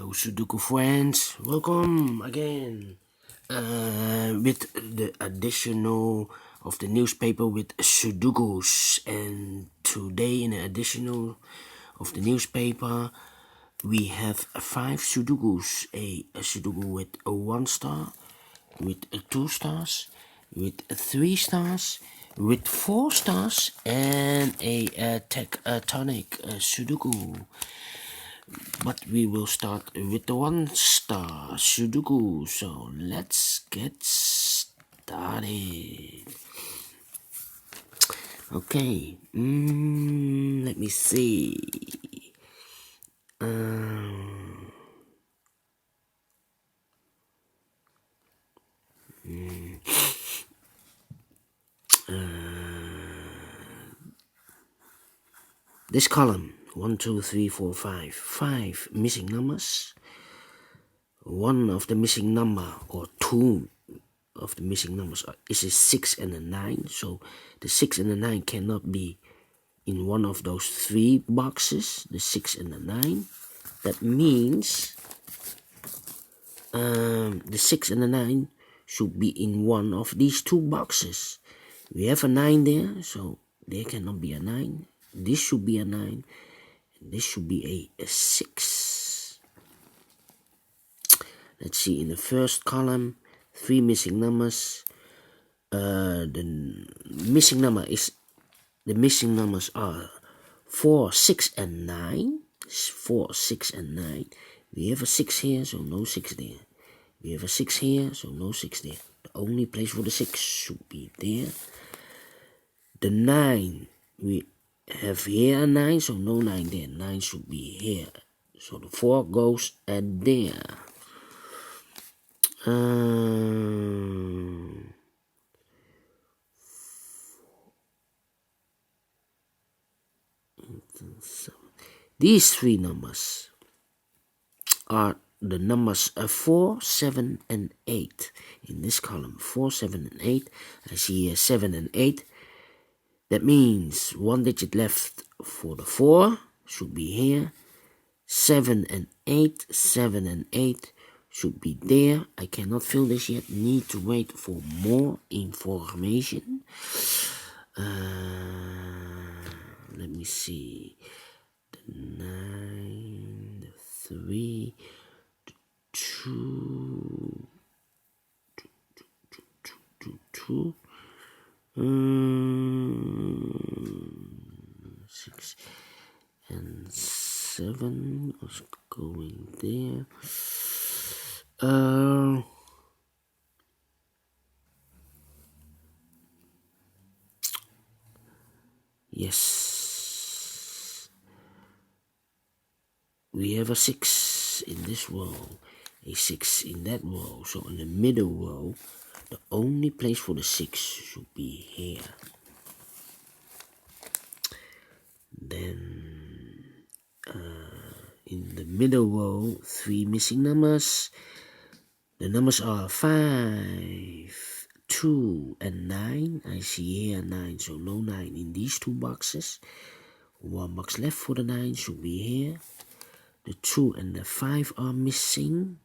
Hello Sudoku friends, welcome again with the additional of the newspaper with Sudokus. And today in the additional of the newspaper we have 5 Sudokus, a Sudoku with a 1 star, with 2 stars, with 3 stars, with 4 stars, and a tectonic Sudoku. But we will start with the 1 star Sudoku, so let's get started. Okay, let me see. This column, 1, 2, 3, 4, 5, 5 missing numbers. One of the missing number, or 2 of the missing numbers, is a 6 and a 9. So the 6 and the 9 cannot be in one of those 3 boxes, the 6 and the 9. That means the 6 and the 9 should be in one of these 2 boxes. We have a 9 there, so there cannot be a 9. This should be a 9, and this should be a 6. Let's see, in the first column, 3 missing numbers. The missing numbers are 4, 6, and 9. 4, 6, and 9. We have a 6 here, so no 6 there. We have a 6 here, so no 6 there. The only place for the 6 should be there. The 9, we have here a 9, so no 9 there. 9 should be here. So the 4 goes there. These 3 numbers are the numbers 4, 7, and 8. In this column, 4, 7, and 8. I see here 7 and 8. That means 1 digit left for the 4 should be here. 7 and 8. 7 and 8 should be there. I cannot fill this yet. Need to wait for more information. Let me see. The 9, the 3, the 2, 2, 6 and 7 was going there. Yes, we have a 6 in this row, a 6 in that row. So in the middle row, the only place for the 6 should be here. Then in the middle row, 3 missing numbers. The numbers are 5, 2, and 9. I see here 9, so no 9 in these 2 boxes. 1 box left for the 9 should be here. The 2 and the 5 are missing.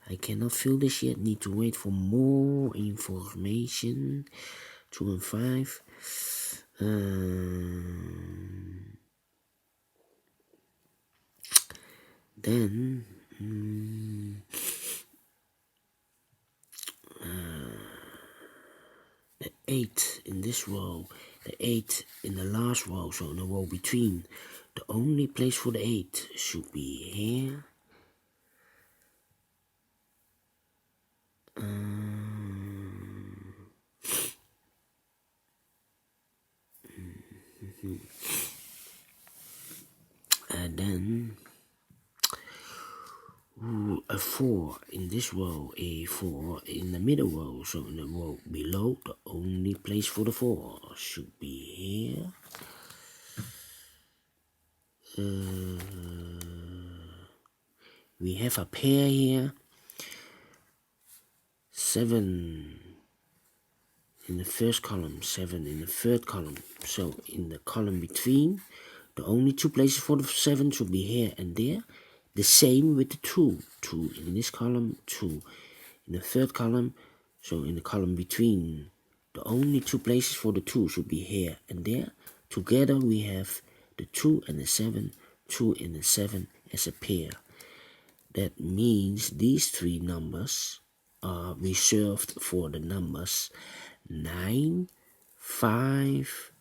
I cannot fill this yet. Need to wait for more information. 2 and 5. Then the 8 in this row, the 8 in the last row, so in the row between. The only place for the 8 should be here. And then a 4 in this row, a 4 in the middle row, so in the row below, the only place for the 4 should be here. We have a pair here. 7 in the first column, 7 in the third column. So in the column between, the only 2 places for the 7 should be here and there. The same with the 2. 2 in this column, 2 in the third column. So in the column between, the only 2 places for the 2 should be here and there. Together we have the 2 and the 7, 2 and the 7 as a pair. That means these 3 numbers are reserved for the numbers 9, 5,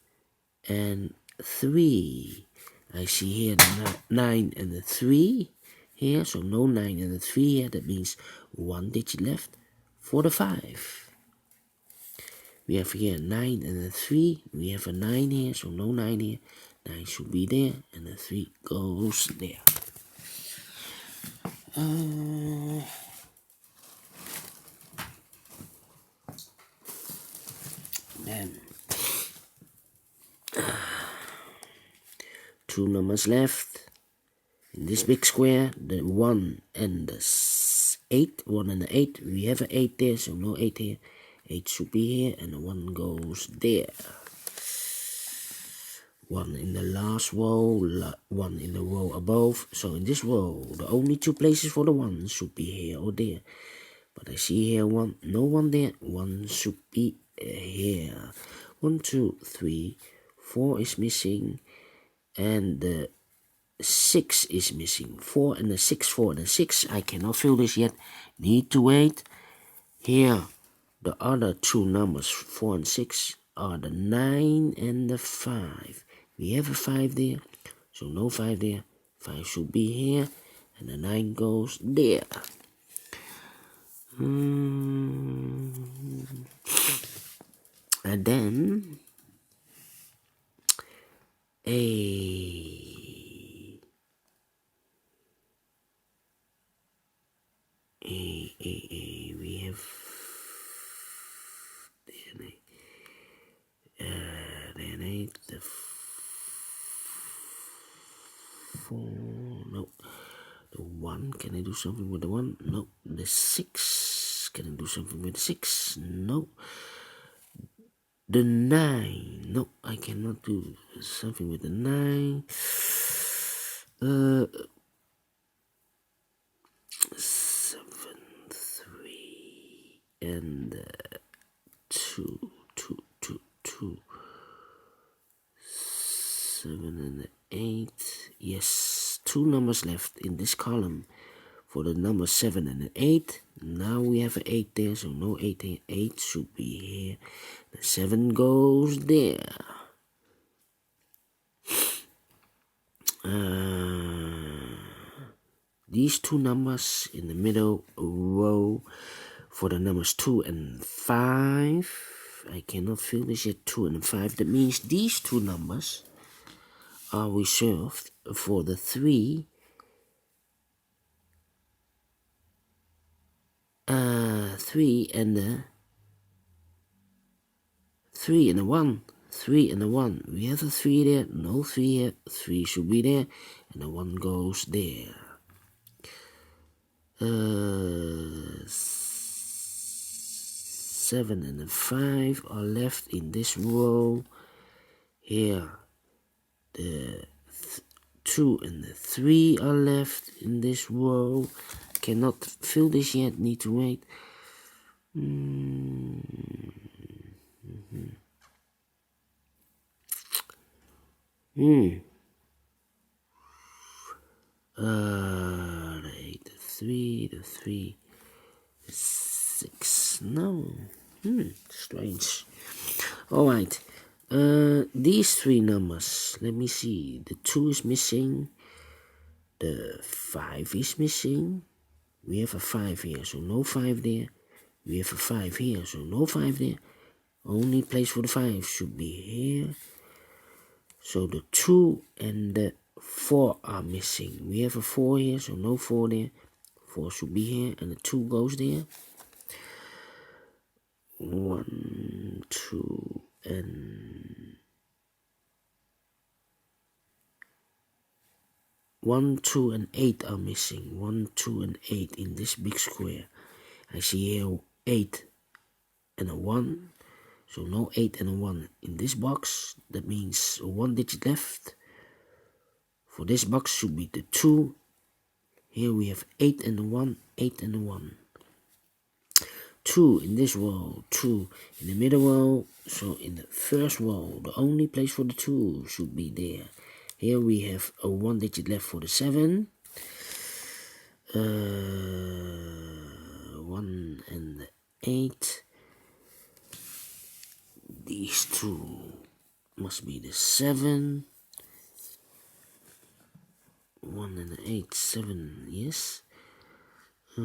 and 3. I see here the 9 and the 3 here, so no 9 and the 3 here. That means 1 digit left for the 5. We have here 9 and a 3. We have a 9 here, so no 9 here. 9 should be there, and the 3 goes there. Then 2 numbers left in this big square, the 1 and the 8. 1 and the 8. We have an 8 there, so no 8 here. 8 should be here, and the 1 goes there. 1 in the last row, 1 in the row above. So in this row, the only 2 places for the 1 should be here or there. But I see here 1, no 1 there. 1 should be here. 1, 2, 3, 4 is missing, and the 6 is missing. 4 and the 6, 4 and the 6. I cannot fill this yet. Need to wait. Here, the other 2 numbers, 4 and 6, are the 9 and the 5. We have a 5 there, so no 5 there. 5 should be here, and the 9 goes there. And then we have then 8, the 4, no, the 1, can I do something with the 1? No, the 6, can I do something with the 6? No. The 9, no, I cannot do something with the 9. 7, 3, and 2, 2, 2, 2. 7 and 8. Yes, 2 numbers left in this column for the number 7 and 8. Now we have an 8 there, so no 8 here. 8 should be here. The 7 goes there. These 2 numbers in the middle row for the numbers 2 and 5. I cannot fill this yet. 2 and 5. That means these 2 numbers are reserved for the 3, 3 and the 3 and the 1. 3 and the 1. We have a 3 there, no 3 here. 3 should be there, and the 1 goes there. 7 and the 5 are left in this row. Here, the 2 and the 3 are left in this row. Cannot fill this yet, need to wait. The 8, the 3, the 3, the 6. No. Strange. Alright. These 3 numbers. Let me see. The 2 is missing. The 5 is missing. We have a 5 here, so no 5 there. We have a 5 here, so no 5 there. Only place for the 5 should be here. So the 2 and the 4 are missing. We have a 4 here, so no 4 there. 4 should be here, and the 2 goes there. 1, 2, and 1, 2, and 8 are missing. 1, 2, and 8 in this big square. I see here 8 and a 1. So no 8 and a 1 in this box. That means 1 digit left. For this box should be the 2 Here we have 8 and a 1, 8 and a 1. 2 in this row, 2 in the middle row. So in the first row, the only place for the 2 should be there. Here we have a 1 digit left for the 7. 1 and the 8. These 2 must be the 7. 1 and the 8, 7, yes. 4,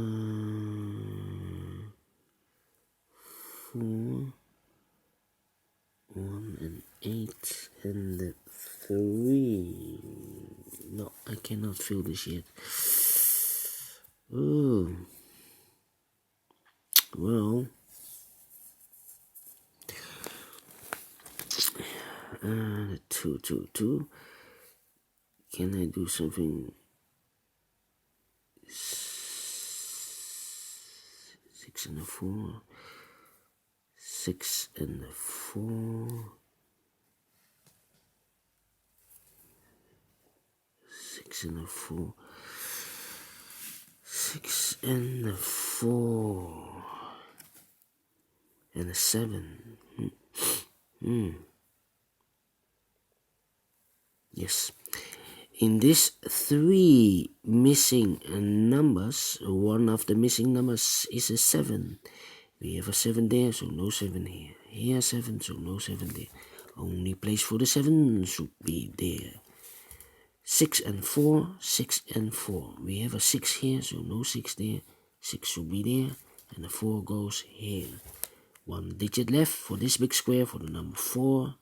1 and 8 and the 3. No, I cannot fill this yet. Oh, well, 2, 2, 2. Can I do something? 6 and a 4. 6 and a 4. 6 and a 4. 6 and a 4. And a 7. Yes. In this 3 missing numbers, one of the missing numbers is a 7. We have a 7 there, so no 7 here. Here 7, so no 7 there. Only place for the 7 should be there. 6 and 4, 6 and 4. We have a 6 here, so no 6 there. 6 should be there, and the 4 goes here. 1 digit left for this big square for the number 4.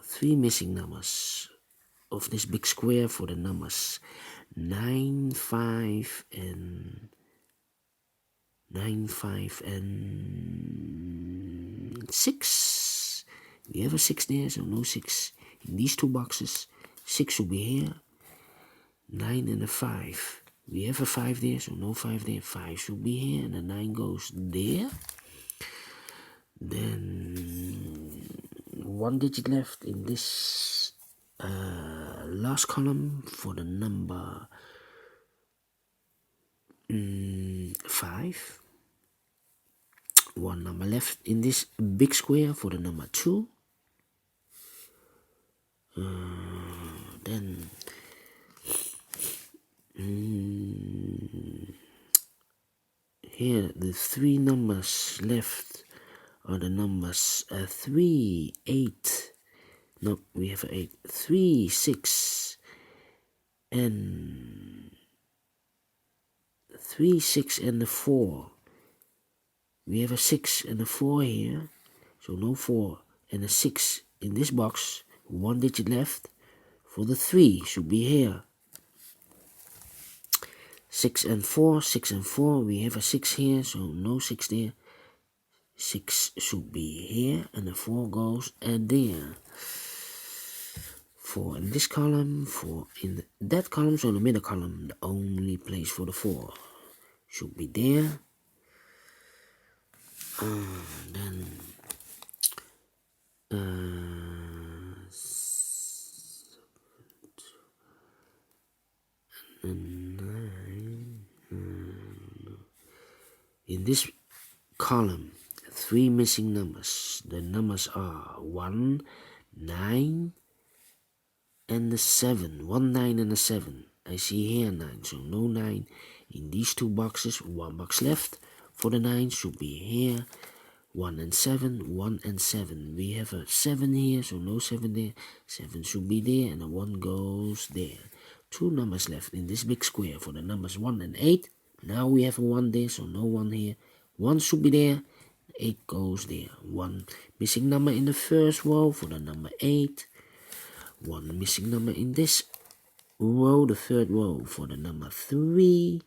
3 missing numbers of this big square for the numbers 9, 5, and 6. We have a 6 there, so no 6 in these 2 boxes. 6 should be here. 9 and a 5. We have a 5 there, so no 5 there. 5 should be here, and the 9 goes there. Then 1 digit left in this last column for the number 5. 1 number left in this big square for the number 2. Then here the 3 numbers left are the numbers 3, 8. No, we have 8. 3, 6, and 3, 6, and the 4. We have a 6 and a 4 here, so no 4 and a 6 in this box. 1 digit left for the 3 should be here. 6 and 4, 6 and 4. We have a 6 here, so no 6 there. 6 should be here, and the 4 goes there. 4 in this column, 4 in that column, so in the middle column, the only place for the 4 should be there. Then 9. In this column, 3 missing numbers. The numbers are 1, 9, and the 7. 1, 9, and a 7. I see here 9, so no 9 in these 2 boxes. 1 box left for the 9 should be here. 1 and 7, 1 and 7. We have a 7 here, so no 7 there. 7 should be there, and the 1 goes there. 2 numbers left in this big square for the numbers 1 and 8. Now we have a 1 there, so no 1 here. 1 should be there. 8 goes there. 1 missing number in the first row for the number 8. 1 missing number in this row, the third row, for the number 3.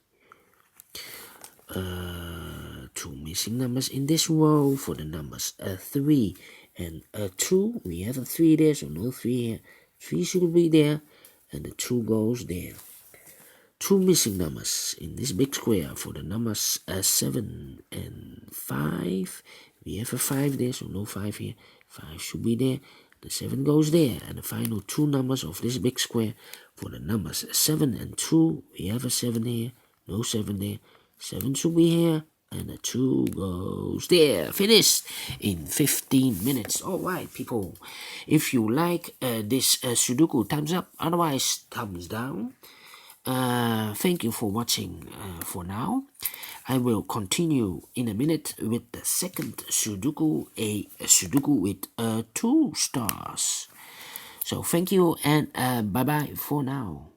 2 missing numbers in this row for the numbers 3 and 2. We have a 3 there, so no 3 here. 3 should be there, and the 2 goes there. 2 missing numbers in this big square for the numbers 7 and 5. We have a 5 there, so no 5 here. 5 should be there, The 7 goes there, and the final 2 numbers of this big square for the numbers 7 and 2. We have a 7 here, no 7 there. 7 should be here, and the 2 goes there. Finished in 15 minutes. Alright, people. If you like this Sudoku, thumbs up. Otherwise, thumbs down. Thank you for watching for now. I will continue in a minute with the second Sudoku, a Sudoku with 2 stars. So thank you and bye-bye for now.